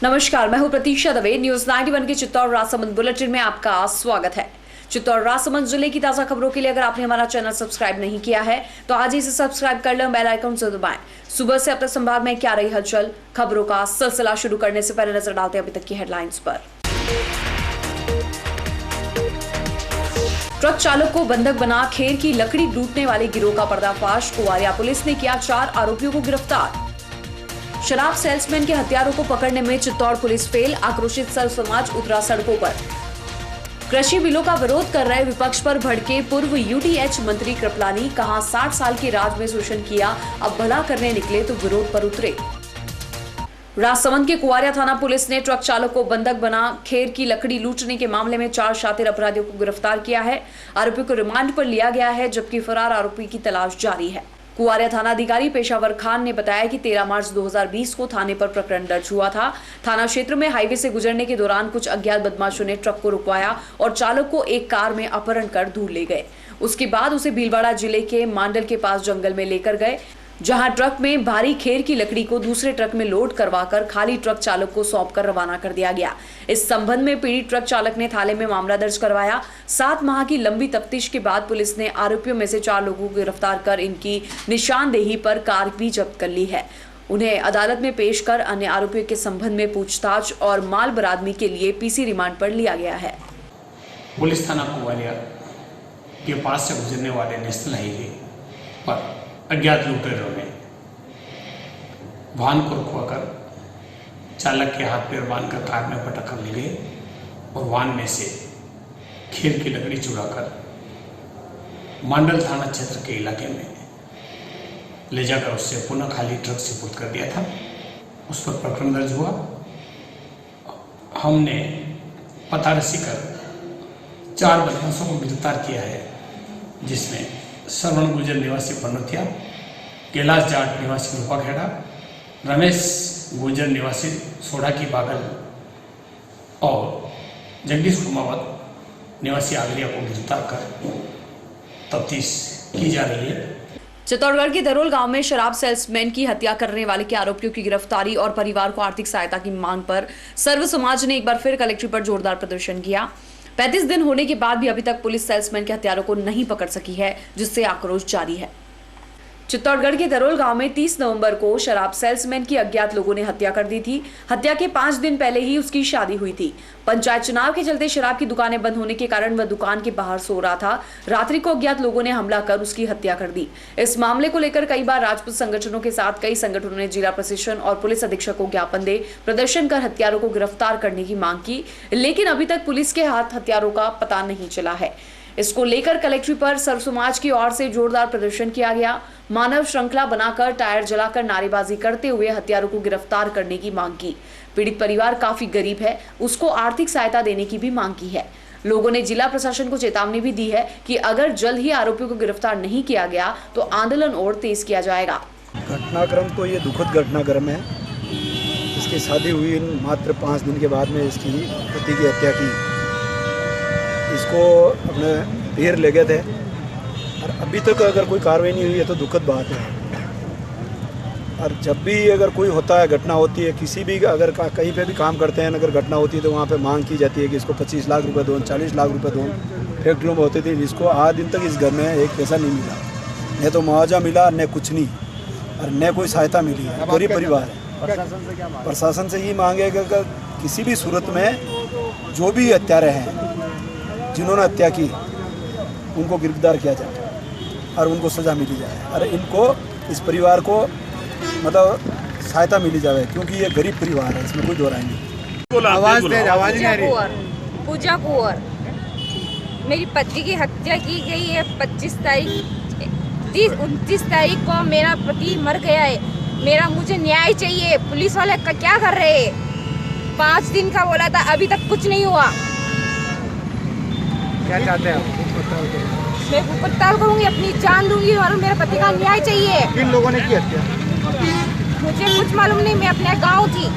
नमस्कार, मैं हूं प्रतीक्षा दवे। न्यूज 91 के चित्तौड़ राजसमंद बुलेटिन में आपका स्वागत है। चित्तौड़ राजसमंद जिले की ताजा खबरों के लिए अगर आपने हमारा चैनल सब्सक्राइब नहीं किया है तो आज ही इसे सब्सक्राइब कर लें, बेल आइकन जरूर दबाएं। सुबह से अब तक संभाग में क्या रही हलचल, खबरों का सिलसिला शुरू करने से पहले नजर डालते हैं अभी तक की हेडलाइंस पर। ट्रक चालक को बंधक बना खेर की लकड़ी लूटने वाले गिरोह का पर्दाफाश। कुवारिया पुलिस ने किया 4 आरोपियों को गिरफ्तार। शराब सेल्समैन के हत्यारों को पकड़ने में चित्तौड़ पुलिस फेल। आक्रोशित सर्व समाज उतरा सड़कों पर। कृषि बिलों का विरोध कर रहे विपक्ष पर भड़के पूर्व यूटीएच मंत्री कृपलानी। कहा 60 साल के राज में शोषण किया, अब भला करने निकले तो विरोध पर उतरे। राजसमंद के कुवारिया थाना पुलिस ने ट्रक चालक को बंधक बना खेर की लकड़ी लूटने के मामले में 4 शातिर अपराधियों को गिरफ्तार किया है। आरोपी को रिमांड पर लिया गया है, जबकि फरार आरोपी की तलाश जारी है। कुवारिया थाना अधिकारी पेशावर खान ने बताया कि 13 मार्च 2020 को थाने पर प्रकरण दर्ज हुआ था। थाना क्षेत्र में हाईवे से गुजरने के दौरान कुछ अज्ञात बदमाशों ने ट्रक को रुकवाया और चालक को एक कार में अपहरण कर दूर ले गए। उसके बाद उसे भीलवाड़ा जिले के मांडल के पास जंगल में लेकर गए, जहां ट्रक में भारी खेर की लकड़ी को दूसरे ट्रक में लोड करवाकर खाली ट्रक चालक को सौंपकर रवाना कर दिया गया। इस संबंध में पीड़ित ट्रक चालक ने थाने में मामला दर्ज करवाया। 7 माह की लंबी तफ्तीश के बाद पुलिस ने आरोपियों में से 4 लोगों को गिरफ्तार कर इनकी निशानदेही पर कार भी जब्त कर ली है। उन्हें अदालत में पेश कर अन्य आरोपियों के संबंध में पूछताछ और माल बरामदगी के लिए पीसी रिमांड पर लिया गया है। पुलिस थाना कुवारिया के पास से गुजरने वाले नेशनल हाईवे पर अज्ञात लुटेरों ने वाहन को रुकवाकर चालक के हाथ पैर बांधकर कार में पटक कर ले गए और वाहन में से खेर की लकड़ी चुराकर मांडल थाना क्षेत्र के इलाके में ले जाकर उससे पुनः खाली ट्रक सुपुर्द कर दिया था। उस पर प्रकरण दर्ज हुआ। हमने पता रसी कर 4 बदमाशों को गिरफ्तार किया है, जिसमें श्रवण गुजर निवासी पनोतिया, कैलाश जाट निवासी रूपाखेड़ा, रमेश गुजर निवासी सोढ़ा की बागल और जगदीश कुमावत निवासी आगरिया को गिरफ्तार कर तफ्तीश की जा रही है। चित्तौड़गढ़ के दरोल गांव में शराब सेल्समैन की हत्या करने वाले के आरोपियों की गिरफ्तारी और परिवार को आर्थिक सहायता की मांग पर सर्व समाज ने एक बार फिर कलेक्ट्रेट पर जोरदार प्रदर्शन किया। 35 दिन होने के बाद भी अभी तक पुलिस सेल्समैन के हत्यारों को नहीं पकड़ सकी है, जिससे आक्रोश जारी है। चित्तौड़गढ़ के दरोल गांव में 30 नवंबर को शराब सेल्समैन की अज्ञात लोगों ने हत्या कर दी थी। हत्या के 5 दिन पहले ही उसकी शादी हुई थी। पंचायत चुनाव के चलते शराब की दुकानें बंद होने के कारण वह दुकान के बाहर सो रहा था। रात्रि को अज्ञात लोगों ने हमला कर उसकी हत्या कर दी। इस मामले को लेकर कई बार राजपूत संगठनों के साथ कई संगठनों ने जिला प्रशासन और पुलिस अधीक्षक को ज्ञापन दे प्रदर्शन कर हत्यारों को गिरफ्तार करने की मांग की, लेकिन अभी तक पुलिस के हाथ हत्यारों का पता नहीं चला है। इसको लेकर कलेक्ट्रेट पर सर्व समाज की ओर से जोरदार प्रदर्शन किया गया। मानव श्रृंखला बनाकर टायर जलाकर नारेबाजी करते हुए हत्यारों को गिरफ्तार करने की मांग की। पीड़ित परिवार काफी गरीब है, उसको आर्थिक सहायता देने की भी मांग की है। लोगों ने जिला प्रशासन को चेतावनी भी दी है कि अगर जल्द ही आरोपियों को गिरफ्तार नहीं किया गया तो आंदोलन और तेज किया जाएगा। घटनाक्रम तो ये दुखद घटनाक्रम है। इसकी शादी हुई मात्र 5 दिन के बाद में इसकी पति की हत्या की। इसको अपने ढेर ले गए थे और अभी तक अगर कोई कार्रवाई नहीं हुई है तो दुखद बात है। और जब भी अगर कोई होता है, घटना होती है, किसी भी अगर कहीं पे भी काम करते हैं, अगर घटना होती है तो वहाँ पे मांग की जाती है कि इसको 25 लाख रुपए दो, 40 लाख रुपए दो। फैक्ट्रियों में होती थी, जिसको आज दिन तक इस घर में एक पैसा नहीं मिला, न तो मुआवजा मिला, न कुछ नहीं, और न कोई सहायता मिली है। गरीब परिवार है। प्रशासन से ये मांग है कि किसी भी सूरत में जो भी हत्यारे हैं, जिन्होंने हत्या की, उनको गिरफ्तार किया जाए और उनको सज़ा मिली जाए और इनको, इस परिवार को मतलब सहायता मिली जाए, क्योंकि ये गरीब परिवार है, इसमें कोई दो राय नहीं। आवाज़ नहीं आ रही। पूजा कुंवर, मेरी पति की हत्या की गई है 25 तारीख, 29 तारीख को मेरा पति मर गया है। मुझे न्याय चाहिए। पुलिस वाले क्या कर रहे हैं? 5 दिन का बोला था, अभी तक कुछ नहीं हुआ। क्या चाहते हैं आप? मैं पड़ताल करूंगी, अपनी जान दूंगी और मेरे पति का न्याय चाहिए। किन लोगों ने की हत्या? मुझे कुछ मालूम नहीं, मैं अपने गांव थी।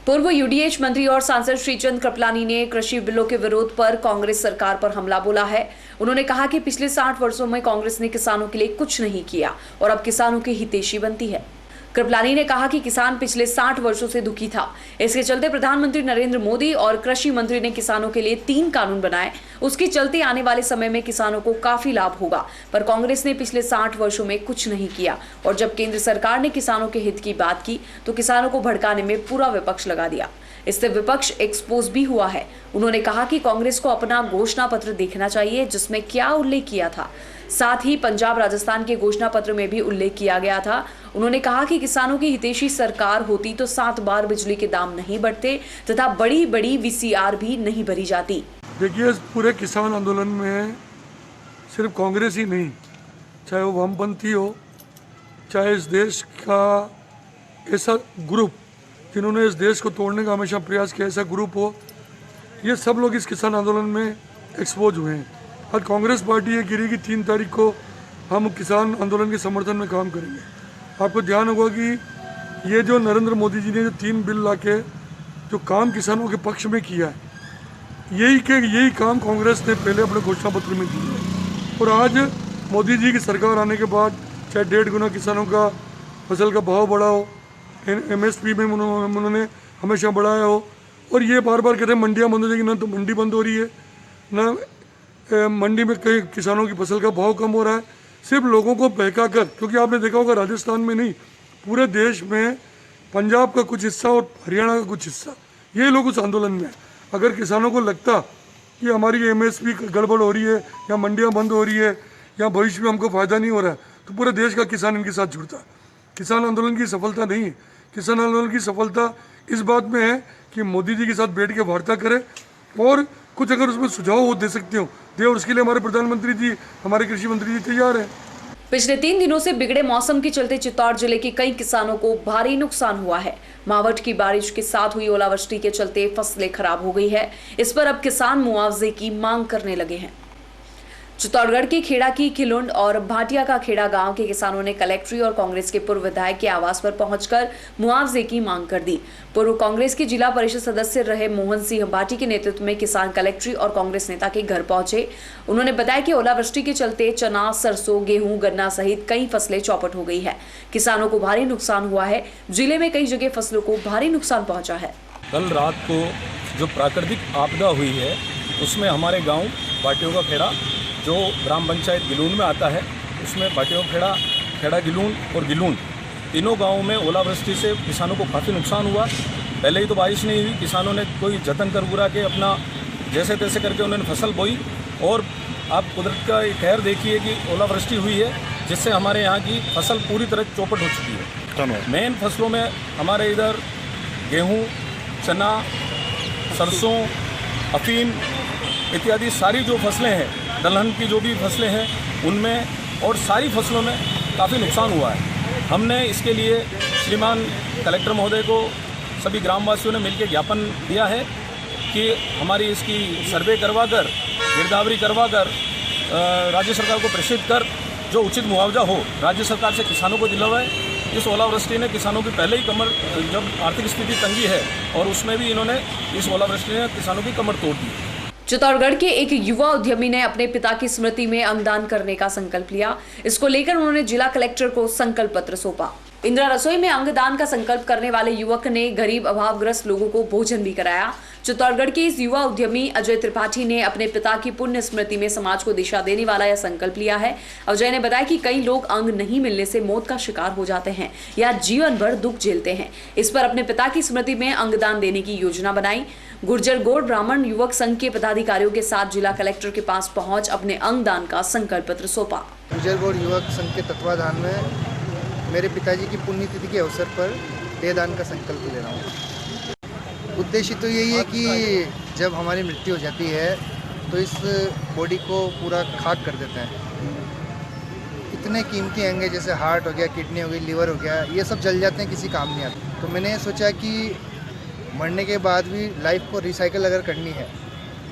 पूर्व यूडीएच मंत्री और सांसद श्रीचंद कृपलानी ने कृषि बिलों के विरोध पर कांग्रेस सरकार पर हमला बोला है। उन्होंने कहा कि पिछले 60 वर्षों में कांग्रेस ने किसानों के लिए कुछ नहीं किया और अब किसानों की हितैषी बनती है। कृपलानी ने कहा कि किसान पिछले 60 वर्षों से दुखी था। इसके चलते प्रधानमंत्री नरेंद्र मोदी और कृषि मंत्री ने किसानों के लिए 3 कानून बनाए। उसके चलते आने वाले समय में किसानों को काफी लाभ होगा, पर कांग्रेस ने पिछले 60 वर्षों में कुछ नहीं किया और जब केंद्र सरकार ने किसानों के हित की बात की तो किसानों को भड़काने में पूरा विपक्ष लगा दिया। इससे विपक्ष एक्सपोज भी हुआ है। उन्होंने कहा कि कांग्रेस को अपना घोषणा पत्र देखना चाहिए जिसमें क्या उल्लेख किया था। साथ ही पंजाब राजस्थान के घोषणा पत्र में भी उल्लेख किया गया था। उन्होंने कहा कि किसानों की हितैषी सरकार होती तो 7 बार बिजली के दाम नहीं बढ़ते तथा बड़ी बड़ी VCR भी नहीं भरी जाती। देखिए, इस पूरे किसान आंदोलन में सिर्फ कांग्रेस ही नहीं, चाहे वो वामपंथी हो, चाहे इस देश का ऐसा ग्रुप जिन्होंने इस देश को तोड़ने का हमेशा प्रयास किया, ऐसा ग्रुप हो, ये सब लोग इस किसान आंदोलन में एक्सपोज हुए हैं। आज कांग्रेस पार्टी ये गिरी कि 3 तारीख को हम किसान आंदोलन के समर्थन में काम करेंगे। आपको ध्यान होगा कि ये जो नरेंद्र मोदी जी ने जो 3 बिल लाके जो काम किसानों के पक्ष में किया है, यही काम कांग्रेस ने पहले अपने घोषणा पत्र में किया है। और आज मोदी जी की सरकार आने के बाद चाहे 1.5 गुना किसानों का फसल का भाव बढ़ा हो, MSP में उन्होंने हमेशा बढ़ाया हो, और ये बार बार कहते हैं मंडियाँ बंद हो जाएगी। ना तो मंडी बंद हो रही है, ना मंडी में कई किसानों की फसल का भाव कम हो रहा है। सिर्फ लोगों को बहका कर, क्योंकि आपने देखा होगा राजस्थान में नहीं, पूरे देश में पंजाब का कुछ हिस्सा और हरियाणा का कुछ हिस्सा, ये लोग उस आंदोलन में है। अगर किसानों को लगता कि हमारी MSP गड़बड़ हो रही है या मंडियाँ बंद हो रही है या भविष्य में हमको फ़ायदा नहीं हो रहा है, तो पूरे देश का किसान इनके साथ जुड़ता। किसान आंदोलन की सफलता नहीं है। किसान आंदोलन की सफलता इस बात में है कि मोदी जी के साथ बैठ के वार्ता करें और कुछ अगर उसमें सुझाव वो दे सकते हो दे, और उसके लिए हमारे प्रधानमंत्री जी, हमारे कृषि मंत्री जी तैयार हैं। पिछले 3 दिनों से बिगड़े मौसम के चलते चित्तौड़ जिले के कई किसानों को भारी नुकसान हुआ है। मावठ की बारिश के साथ हुई ओलावृष्टि के चलते फसलें खराब हो गई है। इस पर अब किसान मुआवजे की मांग करने लगे हैं। चित्तौड़गढ़ के खेड़ा की खिलुंड और भाटिया का खेड़ा गांव के किसानों ने कलेक्ट्री और कांग्रेस के पूर्व विधायक के आवास पर पहुंचकर मुआवजे की मांग कर दी। पूर्व कांग्रेस के जिला परिषद सदस्य रहे मोहन सिंह भाटी के नेतृत्व में किसान कलेक्ट्री और कांग्रेस नेता के घर पहुंचे। उन्होंने बताया कि ओलावृष्टि के चलते चना, सरसों, गेहूं, गन्ना सहित कई फसलें चौपट हो गई है। किसानों को भारी नुकसान हुआ है। जिले में कई जगह फसलों को भारी नुकसान पहुंचा है। कल रात को जो प्राकृतिक आपदा हुई है उसमें हमारे गाँव भाटियों का खेड़ा जो ग्राम पंचायत गिलून में आता है, उसमें भाटियों खेड़ा, खेड़ा गिलून और गिलून, तीनों गांवों में ओलावृष्टि से किसानों को काफ़ी नुकसान हुआ। पहले ही तो बारिश नहीं हुई, किसानों ने कोई जतन कर बुरा के अपना जैसे तैसे करके उन्होंने फसल बोई, और आप कुदरत का एक कहर देखिए कि ओलावृष्टि हुई है जिससे हमारे यहाँ की फसल पूरी तरह चौपट हो चुकी है। मेन फसलों में हमारे इधर गेहूँ, चना, सरसों, अफीम इत्यादि सारी जो फसलें हैं, दलहन की जो भी फसलें हैं उनमें और सारी फसलों में काफ़ी नुकसान हुआ है। हमने इसके लिए श्रीमान कलेक्टर महोदय को सभी ग्रामवासियों ने मिलकर ज्ञापन दिया है कि हमारी इसकी सर्वे करवा कर, गिरदावरी करवा कर राज्य सरकार को प्रेषित कर जो उचित मुआवजा हो राज्य सरकार से किसानों को दिलवाए। इस ओलावृष्टि ने किसानों की पहले ही कमर, जब आर्थिक स्थिति तंगी है और उसमें भी इन्होंने इस ओलावृष्टि ने किसानों की कमर तोड़ दी। चित्तौड़गढ़ के एक युवा उद्यमी ने अपने पिता की स्मृति में अंगदान करने का संकल्प लिया। इसको लेकर उन्होंने जिला कलेक्टर को संकल्प पत्र सौंपा। इंदिरा रसोई में अंगदान का संकल्प करने वाले युवक ने गरीब अभावग्रस्त लोगों को भोजन भी कराया। चित्तौड़गढ़ के इस युवा उद्यमी अजय त्रिपाठी ने अपने पिता की पुण्य स्मृति में समाज को दिशा देने वाला यह संकल्प लिया है। अजय ने बताया कि कई लोग अंग नहीं मिलने से मौत का शिकार हो जाते हैं या जीवन भर दुख झेलते हैं। इस पर अपने पिता की स्मृति में अंगदान देने की योजना बनाई। गुर्जर गौड़ ब्राह्मण युवक संघ के पदाधिकारियों के साथ जिला कलेक्टर के पास पहुंच अपने अंगदान का संकल्प पत्र सौंपा। गुर्जर गौड़ युवक संघ के तत्वाधान में मेरे पिताजी की पुण्यतिथि के अवसर पर देहदान का संकल्प ले रहा हूँ। उद्देश्य तो यही है कि जब हमारी मृत्यु हो जाती है तो इस बॉडी को पूरा खाक कर देते हैं। इतने कीमती अंग है, जैसे हार्ट हो गया, किडनी हो गई, लीवर हो गया, ये सब जल जाते हैं, किसी काम नहीं आते। तो मैंने सोचा कि मरने के बाद भी लाइफ को रिसाइकल अगर करनी है,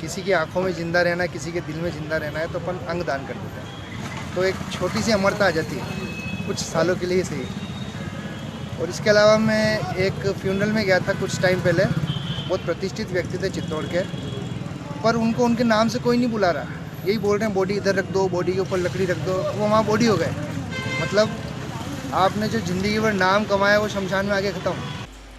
किसी की आंखों में ज़िंदा रहना है, किसी के दिल में ज़िंदा रहना है, तो अपन अंग दान कर देते हैं। तो एक छोटी सी अमरता आ जाती है कुछ सालों के लिए सही। और इसके अलावा मैं एक फ्यूनरल में गया था कुछ टाइम पहले, बहुत प्रतिष्ठित व्यक्ति थे चित्तौड़ के, पर उनको उनके नाम से कोई नहीं बुला रहा। यही बोल रहे हैं बॉडी इधर रख दो, बॉडी के ऊपर लकड़ी रख दो, वो वहाँ बॉडी हो गए। मतलब आपने जो ज़िंदगी भर नाम कमाया वो शमशान में आके ख़त्म।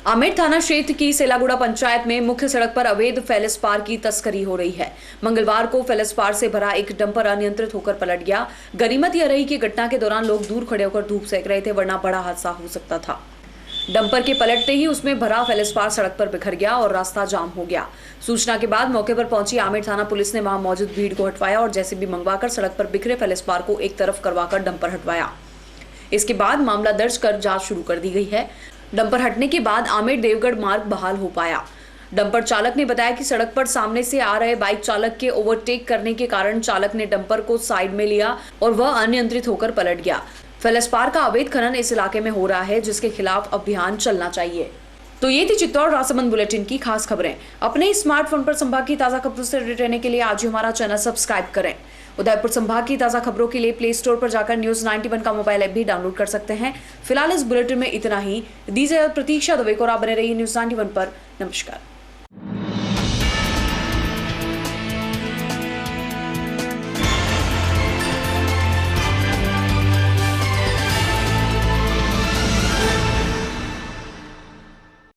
आमेर थाना क्षेत्र की सेलागुड़ा पंचायत में मुख्य सड़क पर अवैध फेलस्पार की तस्करी हो रही है। मंगलवार को फेलस्पार से भरा एक डंपर अनियंत्रित होकर पलट गया। गनीमत यह रही कि घटना के दौरान लोग दूर खड़े होकर धूप सेक रहे थे, वरना बड़ा हादसा हो सकता था। डंपर के पलटते ही उसमें भरा फेलस्पार सड़क पर बिखर गया और रास्ता जाम हो गया। सूचना के बाद मौके पर पहुंची आमेर थाना पुलिस ने वहां मौजूद भीड़ को हटवाया और जेसीबी मंगवाकर सड़क पर बिखरे फेलस्पार को एक तरफ करवाकर डंपर हटवाया। इसके बाद मामला दर्ज कर जांच शुरू कर दी गई है। डंपर हटने के बाद आमेर देवगढ़ मार्ग बहाल हो पाया। डंपर चालक ने बताया कि सड़क पर सामने से आ रहे बाइक चालक के ओवरटेक करने के कारण चालक ने डंपर को साइड में लिया और वह अनियंत्रित होकर पलट गया। फेलस्पार का अवैध खनन इस इलाके में हो रहा है, जिसके खिलाफ अभियान चलना चाहिए। तो ये थी चित्तौड़ राजसमंद बुलेटिन की खास खबरें। अपने स्मार्टफोन पर संभाग की ताजा खबरों से जुड़े रहने के लिए आज ही हमारा चैनल सब्सक्राइब करें। उदयपुर संभाग की ताजा खबरों के लिए प्ले स्टोर पर जाकर न्यूज 91 का मोबाइल ऐप भी डाउनलोड कर सकते हैं। फिलहाल इस बुलेटिन में इतना ही। दीजिए प्रतीक्षा दुबे को, आप बने रहिए न्यूज 91 पर। नमस्कार।